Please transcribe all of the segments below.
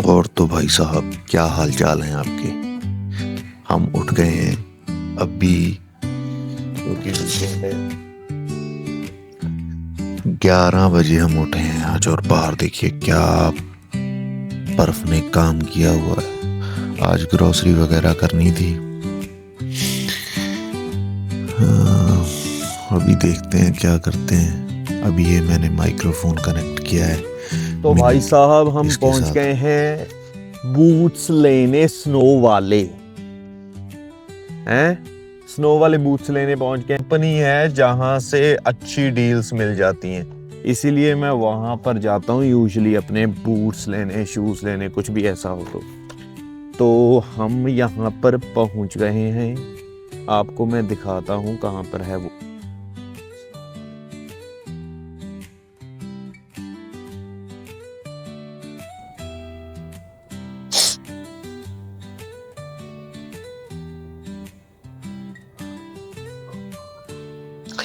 और तो भाई साहब क्या हाल चाल हैं आपके। हम उठ गए हैं अभी क्योंकि 11 बजे हम उठे हैं आज, और बाहर देखिए क्या बर्फ ने काम किया हुआ है। आज ग्रोसरी वगैरह करनी थी। अभी देखते हैं क्या करते हैं। अभी ये मैंने माइक्रोफोन कनेक्ट किया है। तो भाई साहब हम पहुंच गए हैं बूट्स लेने, स्नो वाले बूट्स लेने पहुंच गए। कंपनी है जहां से अच्छी डील्स मिल जाती हैं, इसीलिए मैं वहां पर जाता हूं यूजुअली अपने बूट्स लेने, शूज लेने, कुछ भी ऐसा हो तो हम यहां पर पहुंच गए हैं। आपको मैं दिखाता हूं कहां पर है वो।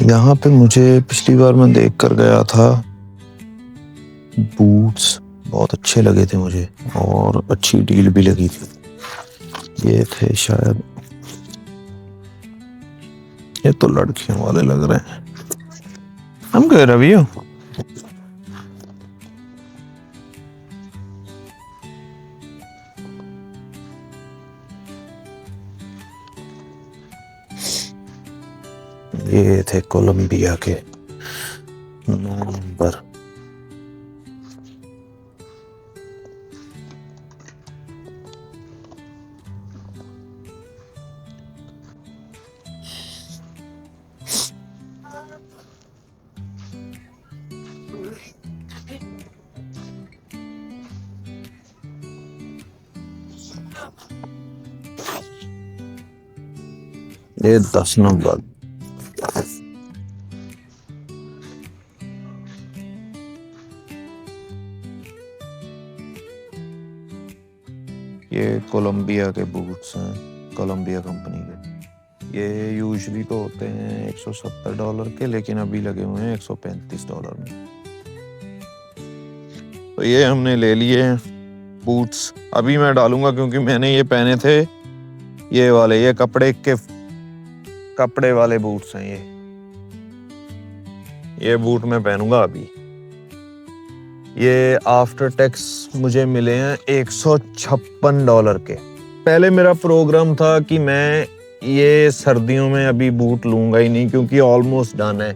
यहाँ पे मुझे पिछली बार मैं देख कर गया था, बूट्स बहुत अच्छे लगे थे मुझे और अच्छी डील भी लगी थी। ये थे शायद, ये तो लड़कियों वाले लग रहे हैं। हम कह रहे हो ये थे कोलंबिया के 9 नंबर। ये 10 नंबर। ये कोलंबिया के बूट्स हैं, कोलंबिया कंपनी के। ये यूजुअली तो होते हैं $170 के, लेकिन अभी लगे हुए हैं $135 में। तो ये हमने ले लिए हैं बूट्स। अभी मैं डालूंगा क्योंकि मैंने ये पहने थे, ये वाले, ये कपड़े वाले बूट्स हैं। ये बूट मैं पहनूंगा अभी। ये आफ्टर टैक्स मुझे मिले हैं $156 के। पहले मेरा प्रोग्राम था कि मैं ये सर्दियों में अभी बूट लूंगा ही नहीं, क्योंकि ऑलमोस्ट डन है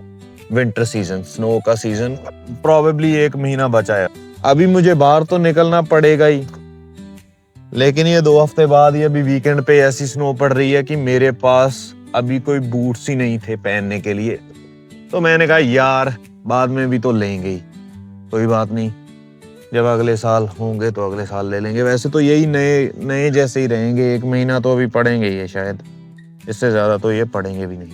विंटर सीजन, स्नो का सीजन प्रॉबेबली 1 महीना बचा है। अभी मुझे बाहर तो निकलना पड़ेगा ही, लेकिन ये 2 हफ्ते बाद, ये अभी वीकेंड पे ऐसी स्नो पड़ रही है कि मेरे पास अभी कोई बूट्स ही नहीं थे पहनने के लिए। तो मैंने कहा यार बाद में भी तो लेंगे ही, कोई बात नहीं, जब अगले साल होंगे तो अगले साल ले लेंगे। वैसे तो यही नए जैसे ही रहेंगे, 1 महीना तो अभी पड़ेंगे ये, शायद इससे ज्यादा तो ये पड़ेंगे भी नहीं।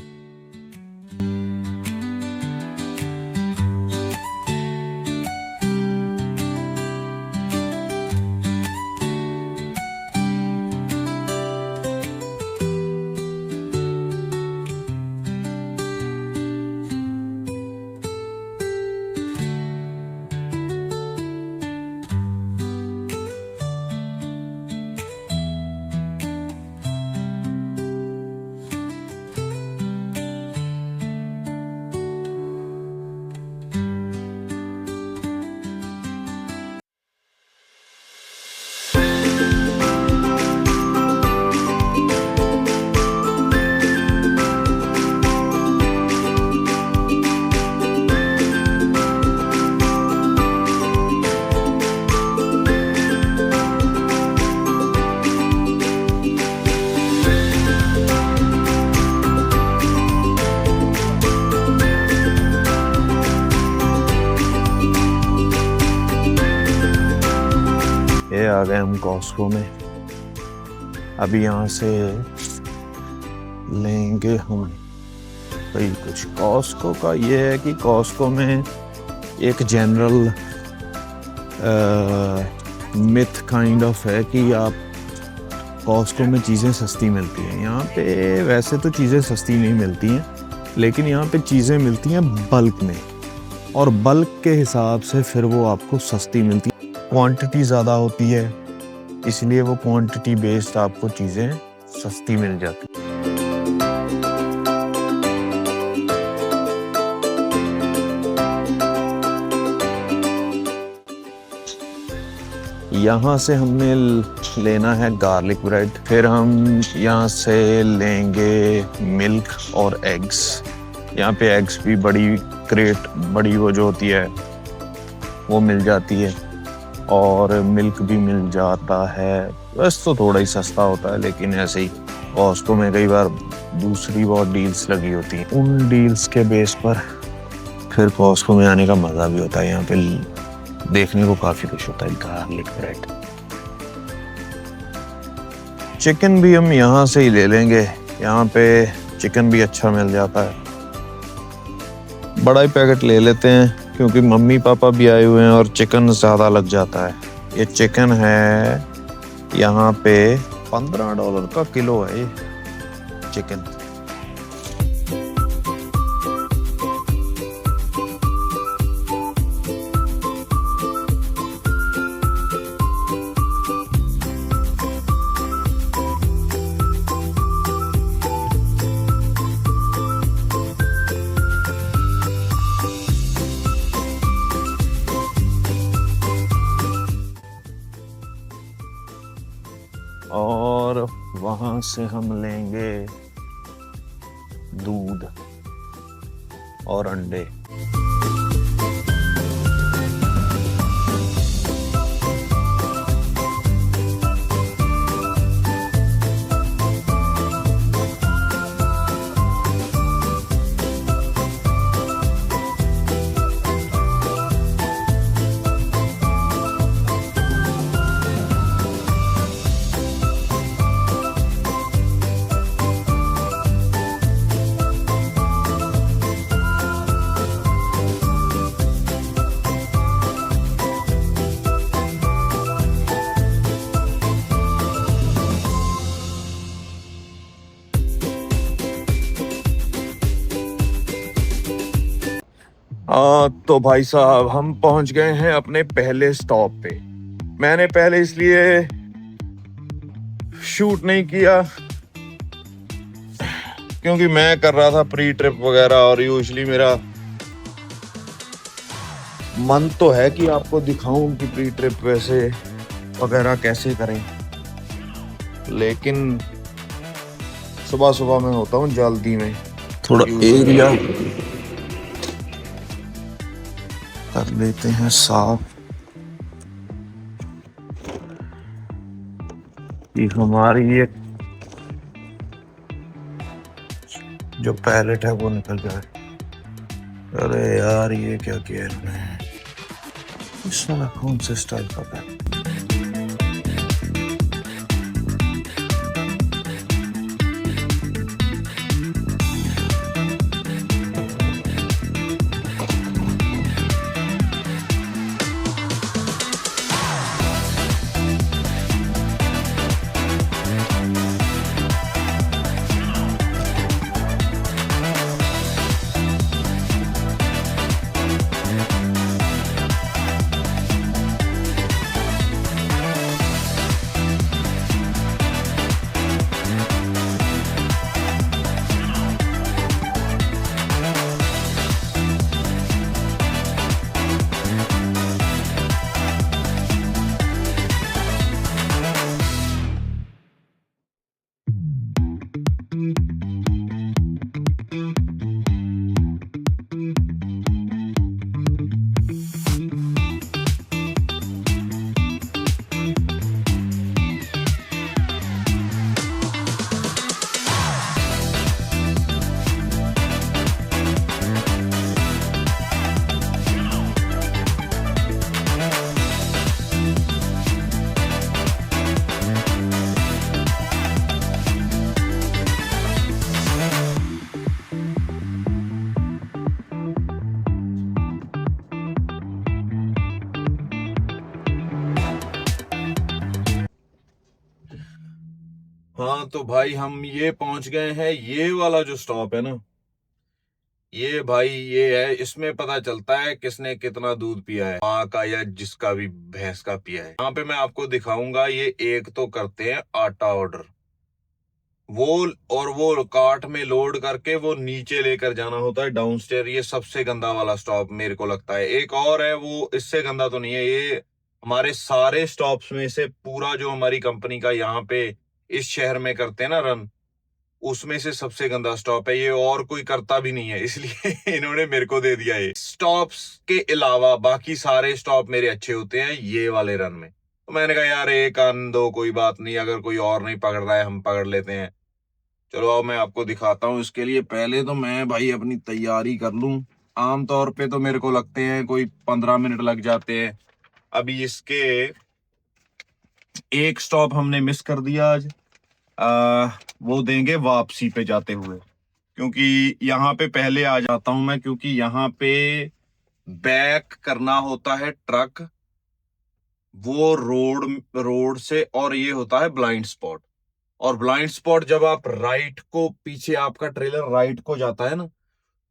ये आ गए हम कॉस्को में। अभी यहाँ से लेंगे हम भाई कुछ। कॉस्को का ये है कि कॉस्को में एक जनरल मिथ काइंड ऑफ है कि आप कॉस्को में चीज़ें सस्ती मिलती हैं। यहाँ पे वैसे तो चीज़ें सस्ती नहीं मिलती हैं, लेकिन यहाँ पे चीज़ें मिलती हैं बल्क में, और बल्क के हिसाब से फिर वो आपको सस्ती मिलती है। क्वांटिटी ज़्यादा होती है, इसलिए वो क्वांटिटी बेस्ड आपको चीजें सस्ती मिल जाती। यहाँ से हमने लेना है गार्लिक ब्रेड, फिर हम यहाँ से लेंगे मिल्क और एग्स। यहाँ पे एग्स भी बड़ी क्रेट, बड़ी वो जो होती है वो मिल जाती है, और मिल्क भी मिल जाता है। बस तो थोड़ा ही सस्ता होता है, लेकिन ऐसे ही कॉस्को में कई बार दूसरी बहुत डील्स लगी होती हैं। उन डील्स के बेस पर फिर कॉस्को में आने का मजा भी होता है। यहाँ पे देखने को काफी कुछ होता है। गार्लिक ब्रेड, चिकन भी हम यहाँ से ही ले लेंगे। यहाँ पे चिकन भी अच्छा मिल जाता है। बड़ा ही पैकेट ले लेते हैं क्योंकि मम्मी पापा भी आए हुए हैं और चिकन ज्यादा लग जाता है। ये चिकन है यहाँ पे $15 का किलो है ये चिकन। और वहां से हम लेंगे दूध और अंडे। तो भाई साहब हम पहुंच गए हैं अपने पहले स्टॉप पे। मैंने पहले इसलिए शूट नहीं किया क्योंकि मैं कर रहा था प्री ट्रिप वगैरह, और यूजुअली मेरा मन तो है कि आपको दिखाऊं कि प्री ट्रिप वैसे वगैरह कैसे करें, लेकिन सुबह सुबह मैं होता हूँ जल्दी में। थोड़ा एरिया कर लेते हैं साफ कि हमारी ये जो पैलेट है वो निकल जाए। अरे यार ये क्या किया है, इस वाला कौन से स्टाइल का पैलेट। हाँ तो भाई हम ये पहुंच गए हैं। ये वाला जो स्टॉप है ना, ये भाई ये है, इसमें पता चलता है किसने कितना दूध पिया है, माँ का या जिसका भी भैंस का पिया है। यहाँ पे मैं आपको दिखाऊंगा, ये एक तो करते हैं आटा ऑर्डर, वो और वो कार्ट में लोड करके वो नीचे लेकर जाना होता है डाउनस्टेयर। ये सबसे गंदा वाला स्टॉप मेरे को लगता है। एक और है, वो इससे गंदा तो नहीं है, ये हमारे सारे स्टॉप्स में से पूरा जो हमारी कंपनी का यहाँ पे इस शहर में करते हैं ना रन, उसमें से सबसे गंदा स्टॉप है ये, और कोई करता भी नहीं है, इसलिए इन्होंने मेरे को दे दिया। ये स्टॉप्स के अलावा बाकी सारे स्टॉप मेरे अच्छे होते हैं ये वाले रन में। तो मैंने कहा यार एक आन दो, कोई बात नहीं, अगर कोई और नहीं पकड़ रहा है हम पकड़ लेते हैं। चलो अब मैं आपको दिखाता हूँ। इसके लिए पहले तो मैं भाई अपनी तैयारी कर लूं। आमतौर पे तो मेरे को लगते हैं कोई 15 मिनट लग जाते हैं। अभी इसके एक स्टॉप हमने मिस कर दिया आज, वो देंगे वापसी पे जाते हुए, क्योंकि यहाँ पे पहले आ जाता हूं मैं, क्योंकि यहाँ पे बैक करना होता है ट्रक वो रोड रोड से, और ये होता है ब्लाइंड स्पॉट। और ब्लाइंड स्पॉट जब आप राइट को, पीछे आपका ट्रेलर राइट को जाता है ना,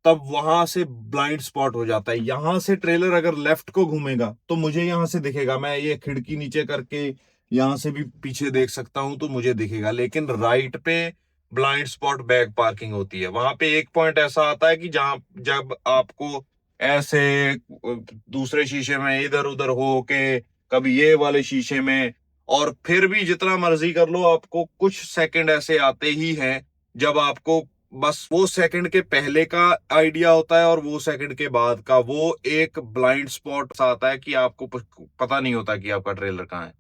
तब वहां से ब्लाइंड स्पॉट हो जाता है। यहां से ट्रेलर अगर लेफ्ट को घूमेगा तो मुझे यहां से दिखेगा, मैं ये खिड़की नीचे करके यहां से भी पीछे देख सकता हूं तो मुझे दिखेगा। लेकिन राइट पे ब्लाइंड स्पॉट बैक पार्किंग होती है। वहां पे एक पॉइंट ऐसा आता है कि जहां जब आपको ऐसे दूसरे शीशे में इधर उधर हो के, कभी ये वाले शीशे में, और फिर भी जितना मर्जी कर लो आपको कुछ सेकंड ऐसे आते ही हैं जब आपको बस वो सेकंड के पहले का आइडिया होता है और वो सेकंड के बाद का, वो एक ब्लाइंड स्पॉट आता है कि आपको पता नहीं होता कि आपका ट्रेलर कहाँ है।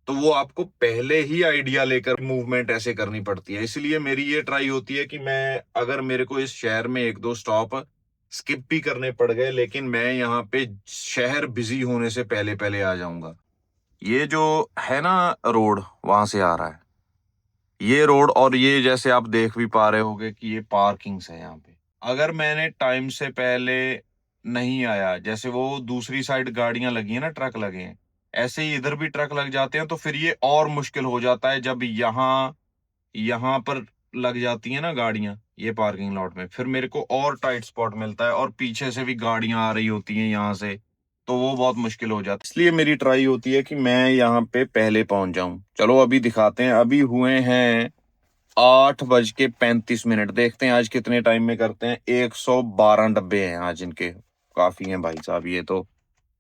तो वो आपको पहले ही आइडिया लेकर मूवमेंट ऐसे करनी पड़ती है। इसलिए मेरी ये ट्राई होती है कि मैं, अगर मेरे को इस शहर में एक दो स्टॉप स्किप भी करने पड़ गए, लेकिन मैं यहाँ पे शहर बिजी होने से पहले पहले आ जाऊंगा। ये जो है ना रोड, वहां से आ रहा है ये रोड, और ये जैसे आप देख भी पा रहे होगे कि ये पार्किंग्स है यहाँ पे। अगर मैंने टाइम से पहले नहीं आया, जैसे वो दूसरी साइड गाड़ियां लगी हैं ना, ट्रक लगे हैं, ऐसे ही इधर भी ट्रक लग जाते हैं, तो फिर ये और मुश्किल हो जाता है जब यहाँ यहाँ पर लग जाती है ना गाड़ियां ये पार्किंग लॉट में, फिर मेरे को और टाइट स्पॉट मिलता है, और पीछे से भी गाड़ियां आ रही होती हैं यहाँ से, तो वो बहुत मुश्किल हो जाता है। इसलिए मेरी ट्राई होती है कि मैं यहाँ पे पहले पहुंच जाऊं। चलो अभी दिखाते हैं। अभी हुए हैं 8:35। देखते हैं आज कितने टाइम में करते हैं। 112 डब्बे हैं आज इनके, काफी हैं भाई साहब ये तो।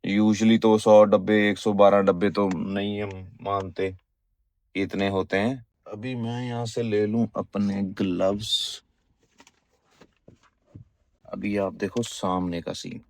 यूजली तो 100 डब्बे, 112 डब्बे तो नहीं हम मानते इतने होते हैं। अभी मैं यहाँ से ले लूं अपने ग्लव्स। अभी आप देखो सामने का सीन।